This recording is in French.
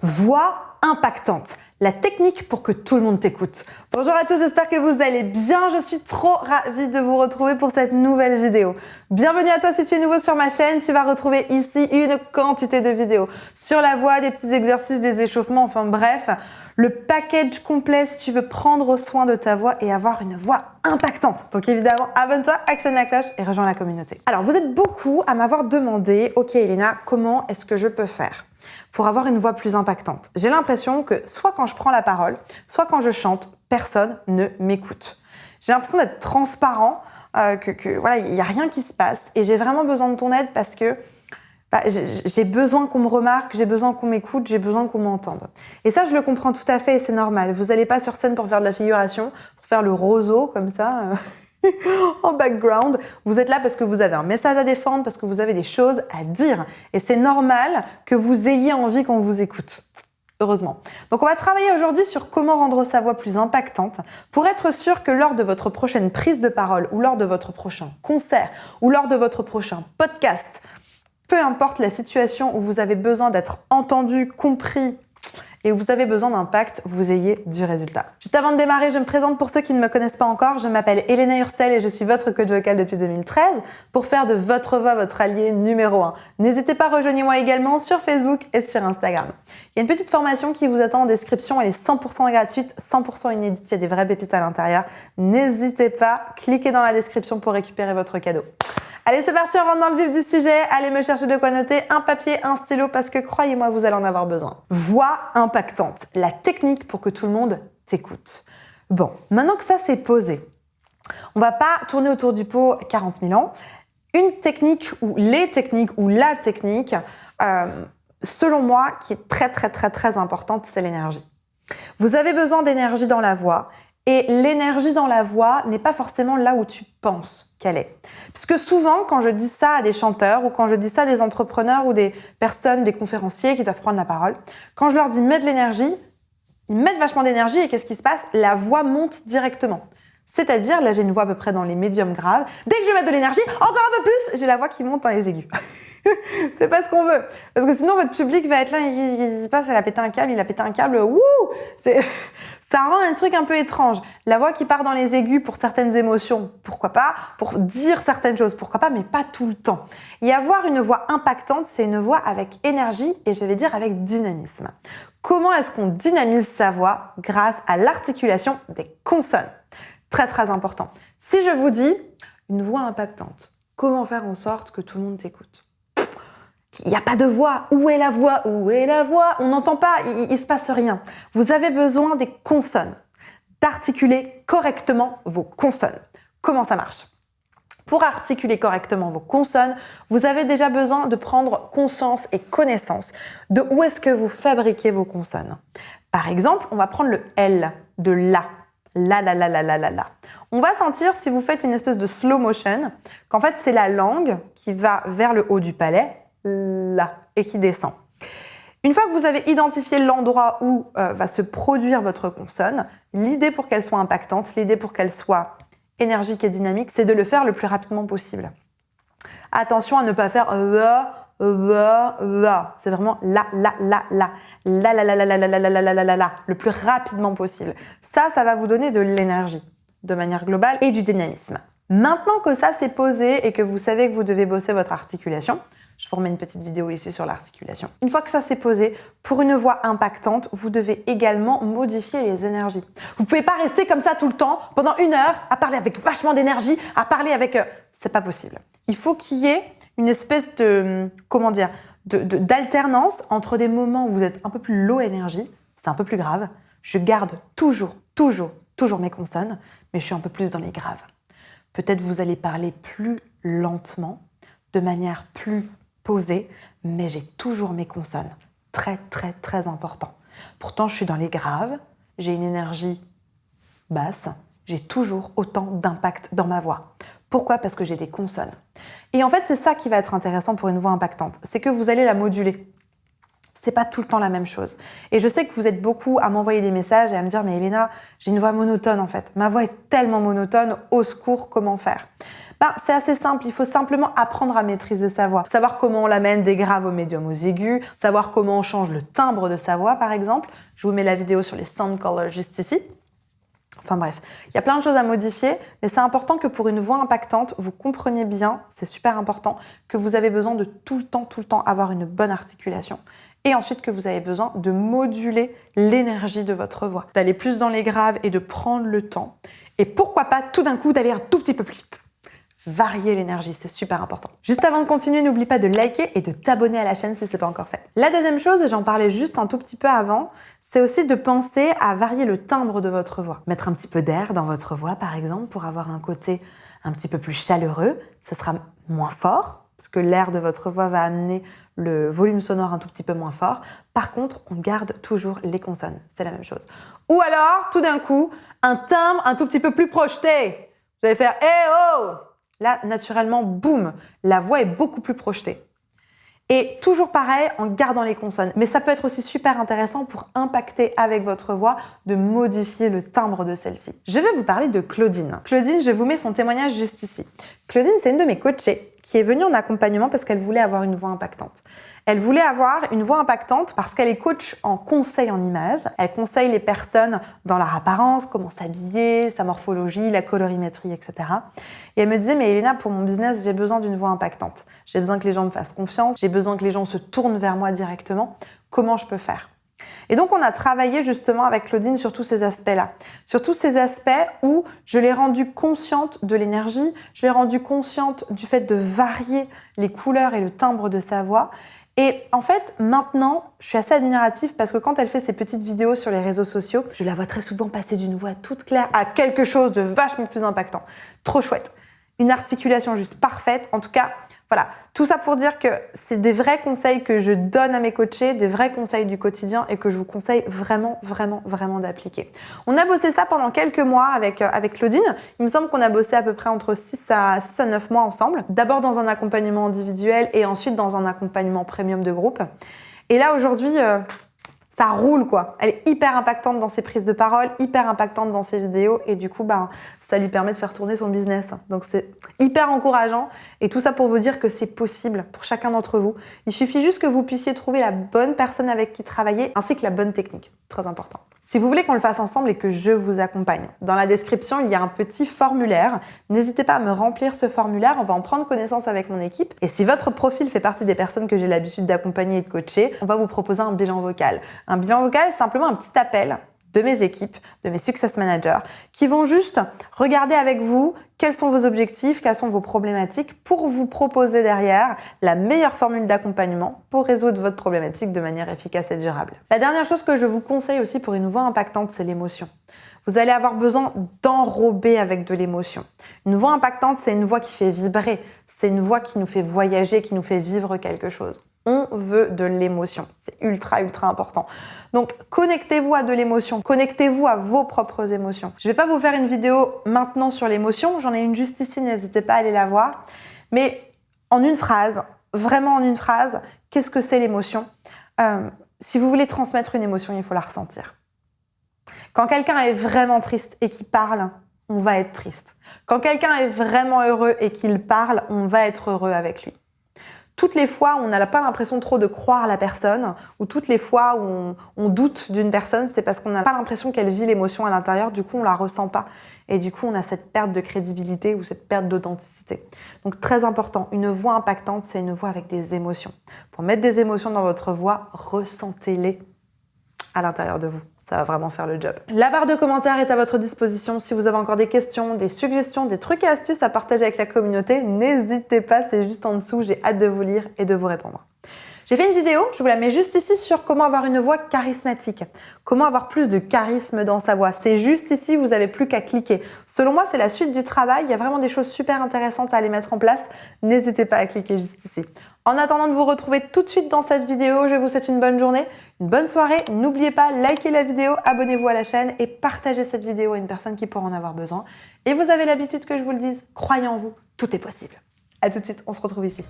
Voix impactante, la technique pour que tout le monde t'écoute. Bonjour à tous, j'espère que vous allez bien. Je suis trop ravie de vous retrouver pour cette nouvelle vidéo. Bienvenue à toi si tu es nouveau sur ma chaîne. Tu vas retrouver ici une quantité de vidéos sur la voix, des petits exercices, des échauffements, enfin bref, le package complet si tu veux prendre soin de ta voix et avoir une voix impactante. Donc évidemment, abonne-toi, actionne la cloche et rejoins la communauté. Alors, vous êtes beaucoup à m'avoir demandé, ok Elena, comment est-ce que je peux faire pour avoir une voix plus impactante? J'ai l'impression que soit quand je prends la parole, soit quand je chante, personne ne m'écoute. J'ai l'impression d'être transparent, voilà, il n'y a rien qui se passe et j'ai vraiment besoin de ton aide parce que j'ai besoin qu'on me remarque, j'ai besoin qu'on m'écoute, j'ai besoin qu'on m'entende. Et ça, je le comprends tout à fait et c'est normal. Vous n'allez pas sur scène pour faire de la figuration, pour faire le roseau comme ça, en background. Vous êtes là parce que vous avez un message à défendre, parce que vous avez des choses à dire. Et c'est normal que vous ayez envie qu'on vous écoute. Heureusement. Donc on va travailler aujourd'hui sur comment rendre sa voix plus impactante pour être sûr que lors de votre prochaine prise de parole ou lors de votre prochain concert ou lors de votre prochain podcast, peu importe la situation où vous avez besoin d'être entendu, compris et où vous avez besoin d'impact, vous ayez du résultat. Juste avant de démarrer, je me présente pour ceux qui ne me connaissent pas encore. Je m'appelle Elena Hurstel et je suis votre coach vocal depuis 2013 pour faire de votre voix votre allié numéro 1. N'hésitez pas, rejoignez-moi également sur Facebook et sur Instagram. Il y a une petite formation qui vous attend en description. Elle est 100% gratuite, 100% inédite. Il y a des vraies pépites à l'intérieur. N'hésitez pas, cliquez dans la description pour récupérer votre cadeau. Allez, c'est parti, on rentre dans le vif du sujet. Allez me chercher de quoi noter, un papier, un stylo, parce que croyez-moi, vous allez en avoir besoin. Voix impactante, la technique pour que tout le monde t'écoute. Bon, maintenant que ça c'est posé, on va pas tourner autour du pot 40 000 ans. Une technique ou les techniques ou la technique, selon moi, qui est très importante, c'est l'énergie. Vous avez besoin d'énergie dans la voix. Et l'énergie dans la voix n'est pas forcément là où tu penses qu'elle est. Puisque souvent, quand je dis ça à des chanteurs ou quand je dis ça à des entrepreneurs ou des personnes, des conférenciers qui doivent prendre la parole, quand je leur dis « mets de l'énergie », ils mettent vachement d'énergie et qu'est-ce qui se passe? La voix monte directement. C'est-à-dire, là j'ai une voix à peu près dans les médiums graves, dès que je vais mettre de l'énergie, encore un peu plus, j'ai la voix qui monte dans les aigus. C'est pas ce qu'on veut. Parce que sinon, votre public va être là, il se passe, elle a pété un câble, wouh! Ça rend un truc un peu étrange. La voix qui part dans les aigus pour certaines émotions, pourquoi pas? Pour dire certaines choses, pourquoi pas? Mais pas tout le temps. Et avoir une voix impactante, c'est une voix avec énergie et j'allais dire avec dynamisme. Comment est-ce qu'on dynamise sa voix? Grâce à l'articulation des consonnes. Très important. Si je vous dis une voix impactante, comment faire en sorte que tout le monde t'écoute? Il n'y a pas de voix. Où est la voix? Où est la voix? On n'entend pas, il ne se passe rien. Vous avez besoin des consonnes, d'articuler correctement vos consonnes. Comment ça marche? Pour articuler correctement vos consonnes, vous avez déjà besoin de prendre conscience et connaissance de où est-ce que vous fabriquez vos consonnes. Par exemple, on va prendre le L de la. La. On va sentir, si vous faites une espèce de slow motion, qu'en fait, c'est la langue qui va vers le haut du palais, là, et qui descend. Une fois que vous avez identifié l'endroit où va se produire votre consonne, l'idée pour qu'elle soit impactante, l'idée pour qu'elle soit énergique et dynamique, c'est de le faire le plus rapidement possible. Attention à ne pas faire la. C'est vraiment la, le plus rapidement possible. Ça va vous donner de l'énergie de manière globale et du dynamisme. Maintenant que ça c'est posé et que vous savez que vous devez bosser votre articulation, je vous remets une petite vidéo ici sur l'articulation. Une fois que ça c'est posé, pour une voix impactante, vous devez également modifier les énergies. Vous pouvez pas rester comme ça tout le temps, pendant 1 heure, à parler avec vachement d'énergie, à parler avec... C'est pas possible. Il faut qu'il y ait une espèce de... d'alternance entre des moments où vous êtes un peu plus low énergie, c'est un peu plus grave. Je garde toujours mes consonnes, mais je suis un peu plus dans les graves. Peut-être vous allez parler plus lentement, de manière plus posée, mais j'ai toujours mes consonnes. Très important. Pourtant, je suis dans les graves, j'ai une énergie basse, j'ai toujours autant d'impact dans ma voix. Pourquoi? Parce que j'ai des consonnes. Et en fait, c'est ça qui va être intéressant pour une voix impactante, c'est que vous allez la moduler. C'est pas tout le temps la même chose. Et je sais que vous êtes beaucoup à m'envoyer des messages et à me dire « Mais Elena, j'ai une voix monotone en fait. Ma voix est tellement monotone, au secours, comment faire ?» C'est assez simple, il faut simplement apprendre à maîtriser sa voix. Savoir comment on l'amène des graves au médium aux aigus, savoir comment on change le timbre de sa voix par exemple. Je vous mets la vidéo sur les sound colors juste ici. Enfin bref, il y a plein de choses à modifier, mais c'est important que pour une voix impactante, vous compreniez bien, c'est super important, que vous avez besoin de tout le temps avoir une bonne articulation. Et ensuite que vous avez besoin de moduler l'énergie de votre voix, d'aller plus dans les graves et de prendre le temps. Et pourquoi pas tout d'un coup d'aller un tout petit peu plus vite. Varier l'énergie, c'est super important. Juste avant de continuer, n'oublie pas de liker et de t'abonner à la chaîne si ce n'est pas encore fait. La deuxième chose, et j'en parlais juste un tout petit peu avant, c'est aussi de penser à varier le timbre de votre voix. Mettre un petit peu d'air dans votre voix, par exemple, pour avoir un côté un petit peu plus chaleureux. Ça sera moins fort, parce que l'air de votre voix va amener le volume sonore un tout petit peu moins fort. Par contre, on garde toujours les consonnes, c'est la même chose. Ou alors, tout d'un coup, un timbre un tout petit peu plus projeté. Vous allez faire « Eh oh !» Là, naturellement, boum, la voix est beaucoup plus projetée. Et toujours pareil, en gardant les consonnes. Mais ça peut être aussi super intéressant pour impacter avec votre voix, de modifier le timbre de celle-ci. Je vais vous parler de Claudine. Claudine, je vous mets son témoignage juste ici. Claudine, c'est une de mes coachées qui est venue en accompagnement parce qu'elle voulait avoir une voix impactante. Elle voulait avoir une voix impactante parce qu'elle est coach en conseil en images. Elle conseille les personnes dans leur apparence, comment s'habiller, sa morphologie, la colorimétrie, etc. Et elle me disait, mais Elena, pour mon business, j'ai besoin d'une voix impactante. J'ai besoin que les gens me fassent confiance. J'ai besoin que les gens se tournent vers moi directement. Comment je peux faire ? Et donc, on a travaillé justement avec Claudine sur tous ces aspects-là. Sur tous ces aspects où je l'ai rendue consciente de l'énergie, je l'ai rendue consciente du fait de varier les couleurs et le timbre de sa voix. Et en fait, maintenant, je suis assez admirative parce que quand elle fait ses petites vidéos sur les réseaux sociaux, je la vois très souvent passer d'une voix toute claire à quelque chose de vachement plus impactant. Trop chouette. Une articulation juste parfaite. En tout cas, voilà. Tout ça pour dire que c'est des vrais conseils que je donne à mes coachés, des vrais conseils du quotidien et que je vous conseille vraiment d'appliquer. On a bossé ça pendant quelques mois avec Claudine. Il me semble qu'on a bossé à peu près entre 6 à 9 mois ensemble. D'abord dans un accompagnement individuel et ensuite dans un accompagnement premium de groupe. Et là, aujourd'hui, ça roule quoi. Elle est hyper impactante dans ses prises de parole, hyper impactante dans ses vidéos et du coup, ça lui permet de faire tourner son business. Donc c'est hyper encourageant et tout ça pour vous dire que c'est possible pour chacun d'entre vous. Il suffit juste que vous puissiez trouver la bonne personne avec qui travailler ainsi que la bonne technique. Très important. Si vous voulez qu'on le fasse ensemble et que je vous accompagne, dans la description, il y a un petit formulaire. N'hésitez pas à me remplir ce formulaire, on va en prendre connaissance avec mon équipe. Et si votre profil fait partie des personnes que j'ai l'habitude d'accompagner et de coacher, on va vous proposer un bilan vocal. Un bilan vocal, c'est simplement un petit appel de mes équipes, de mes success managers, qui vont juste regarder avec vous quels sont vos objectifs, quelles sont vos problématiques pour vous proposer derrière la meilleure formule d'accompagnement pour résoudre votre problématique de manière efficace et durable. La dernière chose que je vous conseille aussi pour une voix impactante, c'est l'émotion. Vous allez avoir besoin d'enrober avec de l'émotion. Une voix impactante, c'est une voix qui fait vibrer, c'est une voix qui nous fait voyager, qui nous fait vivre quelque chose. On veut de l'émotion. C'est ultra important. Donc, connectez-vous à de l'émotion. Connectez-vous à vos propres émotions. Je ne vais pas vous faire une vidéo maintenant sur l'émotion. J'en ai une juste ici, n'hésitez pas à aller la voir. Mais en une phrase, vraiment en une phrase, qu'est-ce que c'est l'émotion ? Si vous voulez transmettre une émotion, il faut la ressentir. Quand quelqu'un est vraiment triste et qu'il parle, on va être triste. Quand quelqu'un est vraiment heureux et qu'il parle, on va être heureux avec lui. Toutes les fois où on n'a pas l'impression trop de croire la personne, ou toutes les fois où on doute d'une personne, c'est parce qu'on n'a pas l'impression qu'elle vit l'émotion à l'intérieur, du coup on la ressent pas. Et du coup on a cette perte de crédibilité ou cette perte d'authenticité. Donc très important, une voix impactante, c'est une voix avec des émotions. Pour mettre des émotions dans votre voix, ressentez-les à l'intérieur de vous. Ça va vraiment faire le job. La barre de commentaires est à votre disposition. Si vous avez encore des questions, des suggestions, des trucs et astuces à partager avec la communauté, n'hésitez pas, c'est juste en dessous. J'ai hâte de vous lire et de vous répondre. J'ai fait une vidéo, je vous la mets juste ici, sur comment avoir une voix charismatique. Comment avoir plus de charisme dans sa voix. C'est juste ici, vous n'avez plus qu'à cliquer. Selon moi, c'est la suite du travail. Il y a vraiment des choses super intéressantes à aller mettre en place. N'hésitez pas à cliquer juste ici. En attendant de vous retrouver tout de suite dans cette vidéo, je vous souhaite une bonne journée, une bonne soirée. N'oubliez pas, likez la vidéo, abonnez-vous à la chaîne et partagez cette vidéo à une personne qui pourra en avoir besoin. Et vous avez l'habitude que je vous le dise, croyez en vous, tout est possible. À tout de suite, on se retrouve ici.